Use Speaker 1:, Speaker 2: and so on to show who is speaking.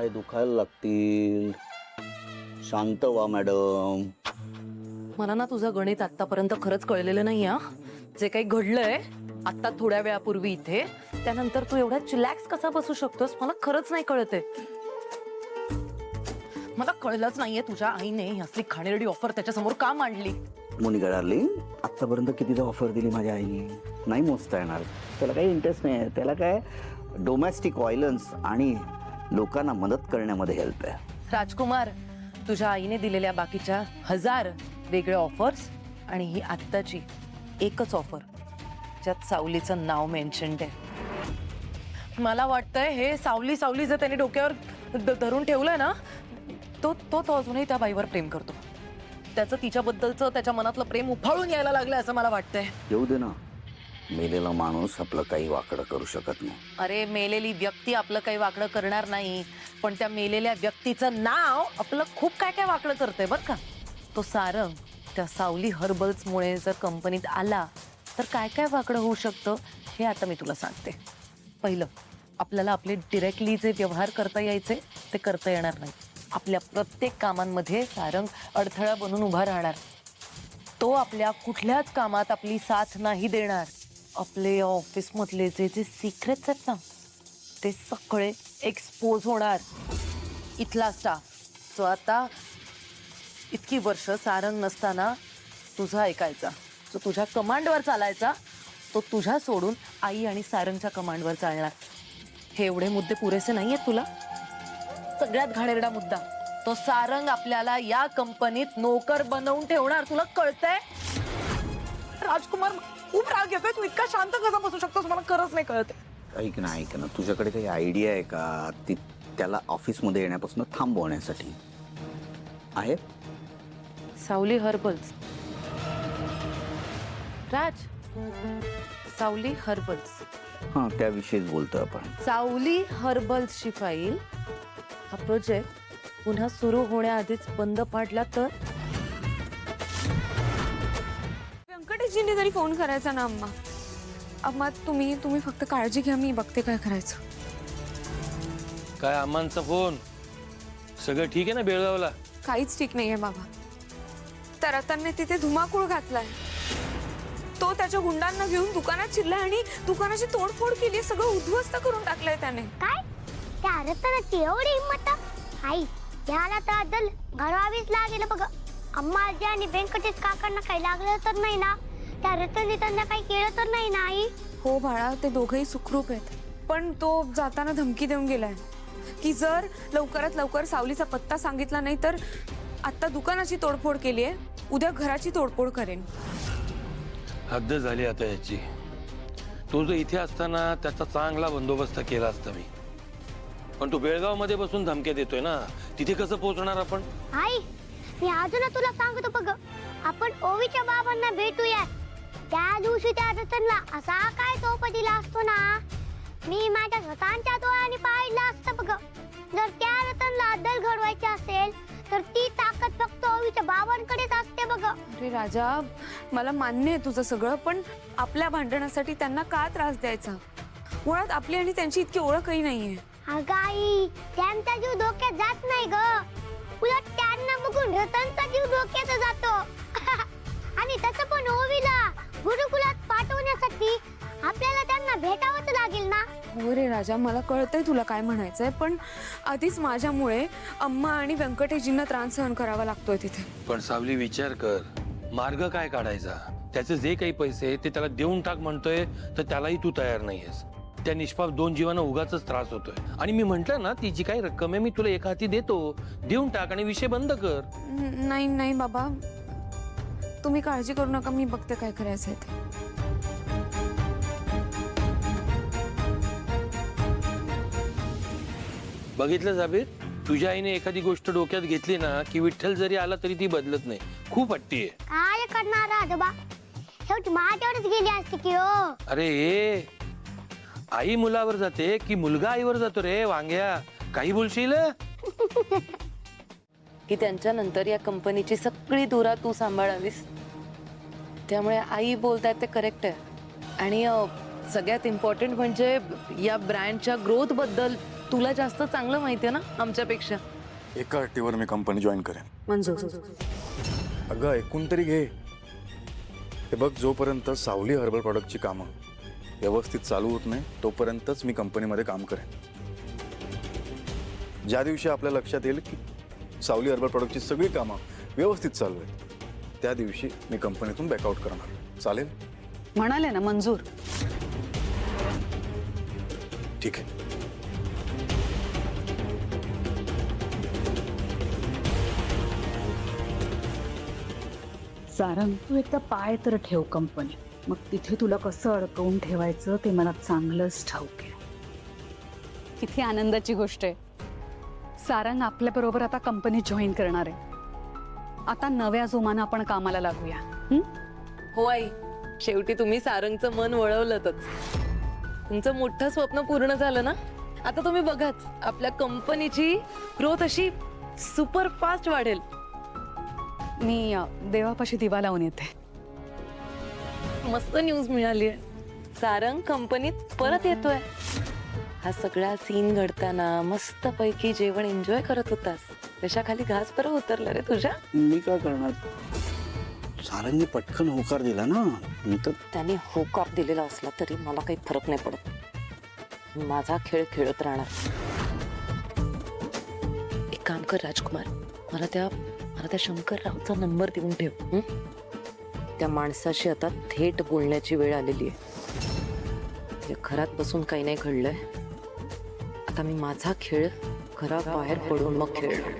Speaker 1: पाय दुखायला लागतील. शांत व्हा मॅडम.
Speaker 2: मला ना तुझं गणित आतापर्यंत खरंच कळलेलं नाही हा. जे काही घडलंय आता थोड्या वेळापूर्वी इथे, त्यानंतर तू एवढा चिलॅक्स कसा बसू शकतोस मला खरंच नाही कळते. मला कळलंच नाहीये तुझ्या आईने असली खाणेरडी ऑफर त्याच्यासमोर का मांडली.
Speaker 1: मोनिका डार्लिंग, आतापर्यंत कितीदा ऑफर दिली माझ्या आईने, नाही मोजता येणार. त्याला काही इंटरेस्ट नाही आहे. त्याला काय डोमेस्टिक व्हायलन्स आणि लोकांना मदत करण्यामध्ये हेल्प आहे.
Speaker 2: राजकुमार, तुझ्या आईने दिलेल्या बाकीच्या 1000 वेगळ्या ऑफर्स आणि ही आत्ताची एकच ऑफर ज्यात सावलीचं नाव मेन्शन्ड आहे. मला वाटतंय हे सावली सावली जर त्याने डोक्यावर धरून ठेवलंय ना, तो अजूनही त्या बाईवर प्रेम करतो. त्याचं तिच्याबद्दलचं त्याच्या मनातलं प्रेम उफाळून यायला लागलंय असं मला वाटतंय.
Speaker 1: येऊ दे ना, मेलेला माणूस आपलं काही वाकडं करू शकत नाही.
Speaker 2: अरे मेलेली व्यक्ती आपलं काही वाकडं करणार नाही, पण त्या मेलेल्या व्यक्तीचं नाव आपलं खूप काय काय वाकडं करतंय बरं का. तो सारंग त्या सावली हर्बल्समुळे जर कंपनीत आला तर काय काय वाकडं होऊ शकतं हे आता मी तुला सांगते. पहिलं, आपल्याला आपले डिरेक्टली जे व्यवहार करता यायचे ते करता येणार नाही. आपल्या प्रत्येक कामांमध्ये सारंग अडथळा बनून उभा राहणार. तो आपल्या कुठल्याच कामात आपली साथ नाही देणार. आपले ऑफिसमधले जे जे सिक्रेट्स आहेत ना ते सगळे एक्सपोज होणार. इथला स्टाफ जो आता इतकी वर्ष सारंग नसताना तुझा ऐकायचा, जो तुझ्या कमांडवर चालायचा, तो तुझ्या सोडून आई आणि सारंगच्या कमांडवर चालणार. हे एवढे मुद्दे पुरेसे नाही आहेत तुला? सगळ्यात घाणेरडा मुद्दा, तो सारंग आपल्याला या कंपनीत नोकर बनवून ठेवणार. तुला कळतंय? राजकुमार, खूप राग येतोय. तू इतका शांत कसा बसू शकतोस मला खरंच नाही कळत.
Speaker 1: ऐक ना, तुझ्याकडे काही आयडिया आहे का ती त्याला ऑफिसमध्ये येण्यापासून थांबवण्यासाठी? आहे?
Speaker 2: सावली हर्बल्स. राज, सावली हर्बल्स.
Speaker 1: हां, त्याविषयीच बोलतोय आपण.
Speaker 2: सावली हर्बल्सची फाईल, हा प्रोजेक्ट पुन्हा सुरू होण्याआधीच बंद पाडला तर?
Speaker 3: व्यंकटेशजींनी तरी फोन करायचा ना अम्मा. अम्मा तुम्ही फक्त काळजी घ्या, मी बघते काय करायचं.
Speaker 4: काय अम्मांचा फोन? सगळं ठीक आहे ना बेळगावला?
Speaker 3: काहीच ठीक नाहीये बाबा. त्या रतनने तिथे धुमाकूळ घातलाय. तो त्याच्या गुंडांना घेऊन दुकानात शिरलाय आणि दुकानाची तोडफोड केली. सगळं उद्ध्वस्त करून टाकलंय त्याने.
Speaker 5: काय त्या रतनाची एवढी हिंमत? आई, याला तर अद्दल घडवावीच लागेल बघ. अम्माजी आणि व्यंकटेश काकांना काही लागलं तर नाही ना? त्या रतनने त्यांना काही केलं तर नाही ना आई?
Speaker 3: हो बाळा, ते दोघंही सुखरूप आहेत. पण तो जाताना धमकी देऊन गेलाय की जर लवकरात लवकर सावलीचा पत्ता सांगितला नाही तर आता दुकानाची तोडफोड केली आहे, उद्या घराची तोडफोड करेन.
Speaker 4: हद्द झाली आता याची. तो जो इथे असताना त्याचा चांगला बंदोबस्त केला असता मी. पण तू बेळगाव मध्ये बसून धमक्या देतोय ना, तिथे कसं पोहोचणार आपण?
Speaker 5: आई, मी अजून तुला सांगतो बघ, आपण ओवीच्या बाबांना भेटूया. त्या दिवशी त्या रतनला असा काय तोप दिला असतो ना, मी माझ्या स्वतःच्या डोळ्यांनी पाहिलं असतं बघ. जर त्या रतनला अद्दल घडवायची असेल तर ती ताकद फक्त ओवीच्या बाबांकडेच असते बघ.
Speaker 3: अरे राजा, मला मान्य आहे तुझं सगळं, पण आपल्या भांडणासाठी त्यांना का त्रास द्यायचा? मुळात आपली आणि त्यांची इतकी ओळखही नाहीये.
Speaker 5: अगं आई, त्यांचा जीव धोक्यात जात नाही ग. उलट त्यांना बघून रतनचा जीव धोक्यात जातो. आणि तसं पण ओवीला गुरुकुलात पाठवण्यासाठी आपल्याला त्यांना भेटावंच लागेल ना.
Speaker 3: हो रे राजा, मला कळतंय तुला काय म्हणायचंय, पण आधीच माझ्यामुळे अम्मा आणि व्यंकटेशजींना त्रास सहन करावा लागतोय तिथे.
Speaker 4: पण सावली, विचार कर, मार्ग काय काढायचा? त्याचे जे काही पैसे ते त्याला देऊन टाक म्हणतोय तर त्यालाही तू तयार नाहीयेस. त्या निष्पाप 2 जीवांना उगाचच त्रास होतोय. आणि मी म्हंटल ना, ती जी काही रक्कम आहे मी तुला एका हाती देतो, देऊन टाक आणि विषय बंद कर.
Speaker 3: नाही नाही बाबा, तुम्ही काळजी करू नका, मी बघते काय करायचंय ते.
Speaker 4: बघितलं जाबीर, तुझ्या आईने एखादी गोष्ट डोक्यात घेतली ना की विठ्ठल जरी आला तरी ती बदलत नाही. खूप हट्टी आहे.
Speaker 5: काय करणार आजोबा, शेवटी माझ्यावरच गेली असते की हो.
Speaker 4: अरे आई मुलावर जाते की मुलगा आईवर जातो रे वांग्या? काही बोलशील?
Speaker 2: की त्यांच्यानंतर या कंपनीची सगळी धुरा तू सांभाळावीस. त्यामुळे आई बोलतायत ते करेक्ट आहे. आणि सगळ्यात इम्पॉर्टंट म्हणजे या ब्रँडच्या ग्रोथ बद्दल तुला जास्त चांगलं माहितीये ना आमच्यापेक्षा.
Speaker 6: एका अट्टीवर मी कंपनी जॉईन करेन.
Speaker 3: मंजूर.
Speaker 6: अगं ऐकून तरी घे. हे बघ, जोपर्यंत सावली हर्बल प्रॉडक्टची कामं व्यवस्थित चालू होत नाही तोपर्यंतच मी कंपनीमध्ये काम करेन. ज्या दिवशी आपल्या लक्षात येईल की सावली हर्बल प्रॉडक्टची सगळी कामं व्यवस्थित चालू आहेत त्या दिवशी मी कंपनीतून बॅकआउट करणार. चालेल?
Speaker 7: म्हणाले ना मंजूर.
Speaker 6: ठीक आहे.
Speaker 7: सारंग, तू एकदा पाय तर ठेव कंपनी, मग तिथे तुला कसं अडकवून ठेवायचं ते मला चांगलंच ठाऊक आहे. किती आनंदाची गोष्ट आहे. सारंग आपल्या बरोबर आता कंपनी जॉईन करणार आहे. आता नव्या जोमानं आपण कामाला लागूया.
Speaker 2: हो आई, शेवटी तुम्ही सारंगचं मन वळवलंच. तुमचं मोठं स्वप्न पूर्ण झालं ना. आता तुम्ही बघाच, आपल्या कंपनीची ग्रोथ अशी सुपर फास्ट वाढेल.
Speaker 7: मी देवापाशी दिवा लावून येते.
Speaker 2: मस्त न्यूज मिळाली आहे. सारंग कंपनीत परत येतोय. हा सगळा सीन घडताना मस्त पैकी जेवण एन्जॉय करत होतास. त्याच्याखाली घास बरं उतरलं रे तुझ्या.
Speaker 1: मी काय करणार? सारंगने पटकन होकार दिला ना. मी तर
Speaker 2: त्याने होकार दिलेला असला तरी मला काही फरक नाही पडत. माझा खेळ खेळत राहणार. एक काम कर राजकुमार, मला त्या शंकररावचा नंबर देऊन ठेव. हं? त्या माणसाशी आता थेट बोलण्याची वेळ आलेली आहे. घरात बसून काही नाही घडलंय. आता मी माझा खेळ घराबाहेर पडून मग खेळणार.